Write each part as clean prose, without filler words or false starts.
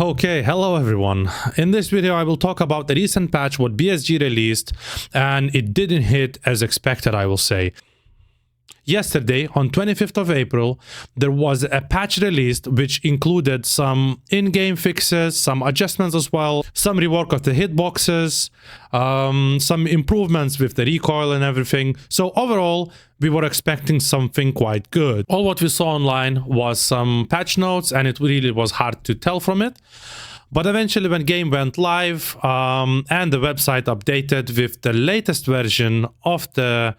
Okay, hello everyone. In this video I will talk about the recent patch what BSG released, and it didn't hit as expected, I will say. Yesterday, on 25th of April, there was a patch released which included some in-game fixes, some adjustments as well, some rework of the hitboxes, some improvements with the recoil and everything. So overall, we were expecting something quite good. All what we saw online was some patch notes, and it really was hard to tell from it. But eventually when game went live and the website updated with the latest version of the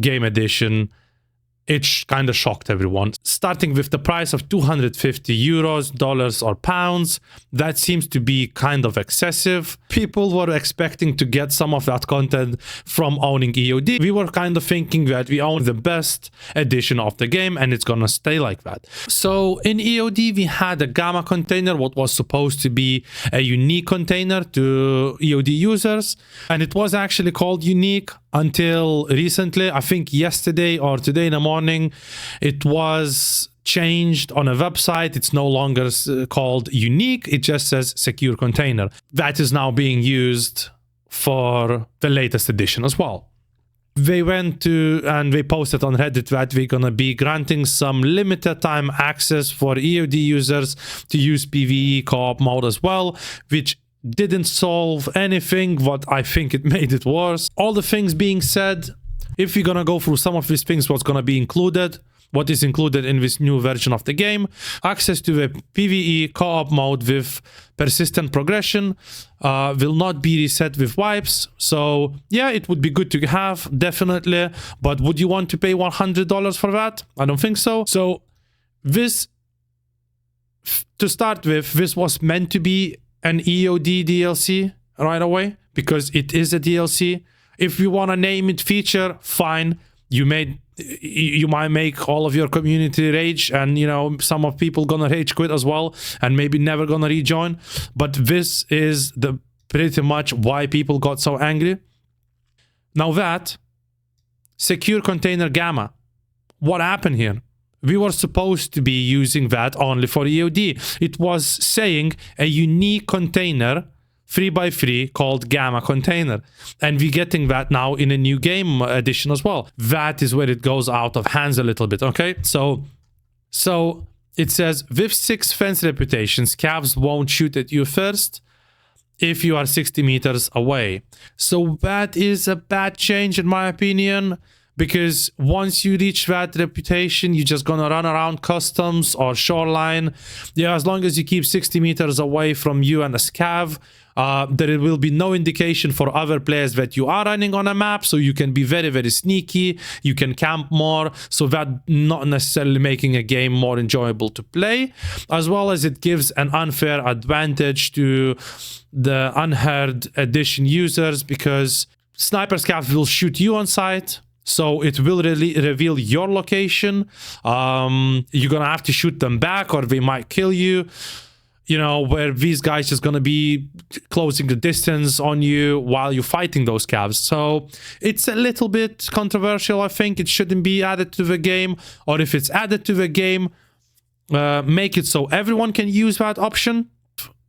game edition, it kind of shocked everyone. Starting with the price of 250 euros, dollars or pounds, that seems to be kind of excessive. People were expecting to get some of that content from owning EOD. We were kind of thinking that we own the best edition of the game and it's gonna stay like that. So in EOD we had a Gamma container, what was supposed to be a unique container to EOD users, and it was actually called unique until recently. I think yesterday or today in the morning it was changed on a website. It's no longer called unique, it just says secure container. That is now being used for the latest edition as well. They went to and they posted on Reddit that we're gonna be granting some limited time access for EOD users to use PvE co-op mode as well, which didn't solve anything, but I think it made it worse. All the things being said, if you're gonna go through some of these things, what's gonna be included, what is included in this new version of the game: access to the PvE co-op mode with persistent progression, will not be reset with wipes. So yeah, it would be good to have, definitely, but would you want to pay $100 for that? I don't think so. So this, to start with, this was meant to be an EOD DLC right away, because it is a DLC. If you want to name it feature, fine. You might make all of your community rage, and you know, some of people gonna rage quit as well and maybe never gonna rejoin. But this is the pretty much why people got so angry. Now that secure container Gamma, what happened here? We were supposed to be using that only for EOD. It was saying a unique container 3x3 called Gamma container, and we're getting that now in a new game edition as well. That is where it goes out of hands a little bit. Okay, so it says with 6 fence reputations, scavs won't shoot at you first if you are 60 meters away. So that is a bad change in my opinion, because once you reach that reputation, you're just gonna run around customs or shoreline. Yeah, as long as you keep 60 meters away from you and a scav, there will be no indication for other players that you are running on a map, so you can be very, very sneaky, you can camp more, so that not necessarily making a game more enjoyable to play, as well as it gives an unfair advantage to the UNHEARD edition users, because sniper scavs will shoot you on sight. So it will really reveal your location. You're gonna have to shoot them back, or they might kill you. You know, where these guys just gonna be closing the distance on you while you're fighting those scavs. So it's a little bit controversial. I think it shouldn't be added to the game, or if it's added to the game, make it so everyone can use that option.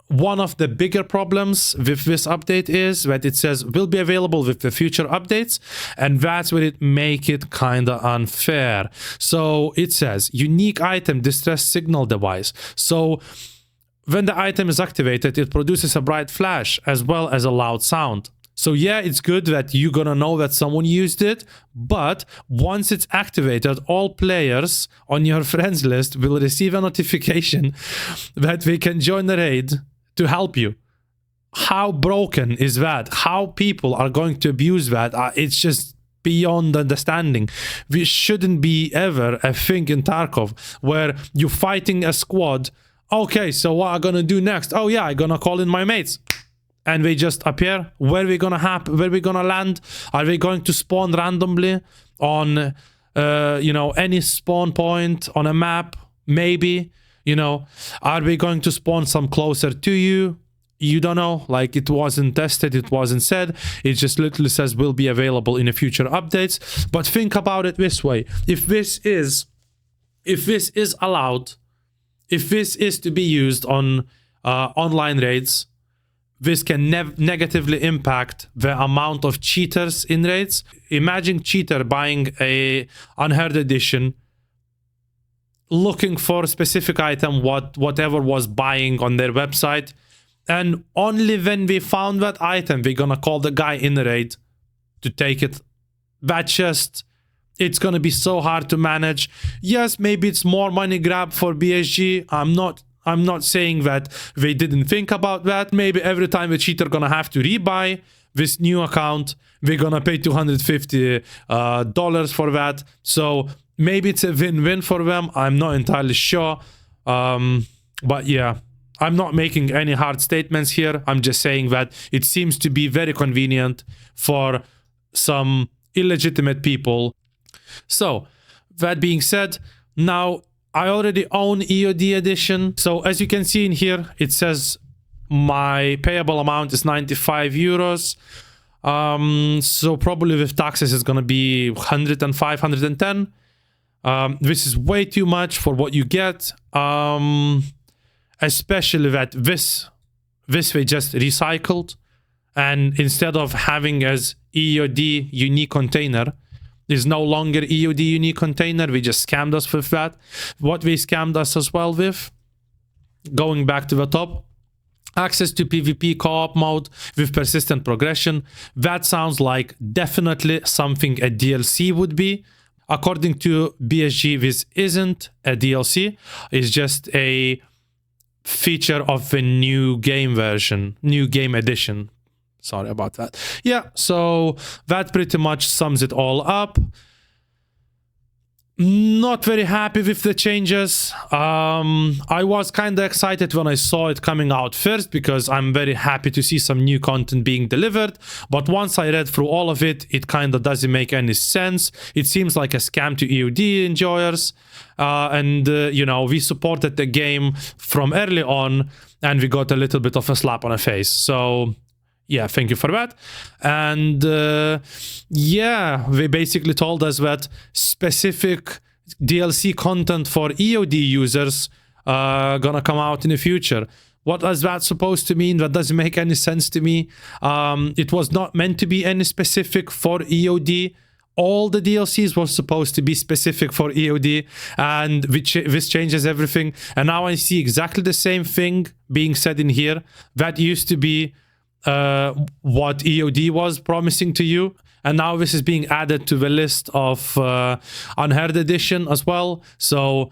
One of the bigger problems with this update is that it says will be available with the future updates, and that's where it make it kind of unfair. So it says unique item distress signal device. So when the item is activated, it produces a bright flash as well as a loud sound. So yeah, it's good that you're gonna know that someone used it, but once it's activated, all players on your friends list will receive a notification that they can join the raid to help you. How broken is that? How people are going to abuse that? It's just beyond understanding. We shouldn't be ever a thing in Tarkov where you're fighting a squad. Okay, so what I'm gonna do next? Oh yeah, I'm gonna call in my mates, and they just appear. Where we gonna land? Are they going to spawn randomly on you know, any spawn point on a map? Maybe. You know, are we going to spawn some closer to you? You don't know. Like, it wasn't tested, it wasn't said. It just literally says will be available in the future updates. But think about it this way: if this is allowed, if this is to be used on online raids. This can negatively impact the amount of cheaters in raids. Imagine cheater buying a UNHEARD edition, looking for a specific item, whatever was buying on their website, and only when we found that item, we're gonna call the guy in the raid to take it. It's gonna be so hard to manage. Yes, maybe it's more money grab for BSG. I'm not saying that they didn't think about that. Maybe every time a cheater gonna have to rebuy this new account, we're gonna pay $250 for that. So maybe it's a win-win for them. I'm not entirely sure. But yeah, I'm not making any hard statements here. I'm just saying that it seems to be very convenient for some illegitimate people. So that being said, now I already own EOD edition. So as you can see in here, it says my payable amount is 95 euros. So probably with taxes, it's going to be 105, 110. This is way too much for what you get. Especially that this way just recycled. And instead of having as EOD unique container, is no longer EOD unique container. We just scammed us with that. What we scammed us as well with, going back to the top, access to PvP co-op mode with persistent progression. That sounds like definitely something a DLC would be. According to BSG, this isn't a DLC. It's just a feature of a new game version, new game edition. Sorry about that. Yeah, so that pretty much sums it all up. Not very happy with the changes. I was kind of excited when I saw it coming out first because I'm very happy to see some new content being delivered. But once I read through all of it, it kind of doesn't make any sense. It seems like a scam to EOD enjoyers. You know, we supported the game from early on and we got a little bit of a slap on the face. So yeah, thank you for that. And yeah, they basically told us that specific DLC content for EOD users gonna come out in the future. What is that supposed to mean? That doesn't make any sense to me. It was not meant to be any specific for EOD. All the DLCs were supposed to be specific for EOD, and this changes everything. And now I see exactly the same thing being said in here. That used to be what EOD was promising to you, and now this is being added to the list of UNHEARD edition as well. So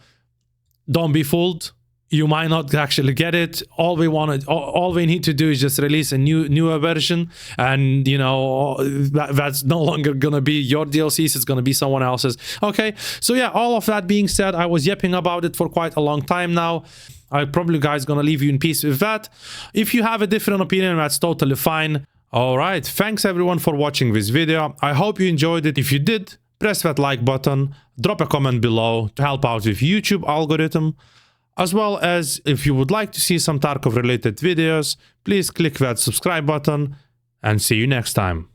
don't be fooled. You might not actually get it. All we need to do is just release a newer version, and you know that's no longer gonna be your DLCs. It's gonna be someone else's. Okay, so yeah, all of that being said, I was yapping about it for quite a long time now. I probably guys gonna leave you in peace with that. If you have a different opinion, that's totally fine. All right, thanks everyone for watching this video. I hope you enjoyed it. If you did, press that like button, drop a comment below to help out with YouTube algorithm. As well as if you would like to see some Tarkov related videos, please click that subscribe button and see you next time.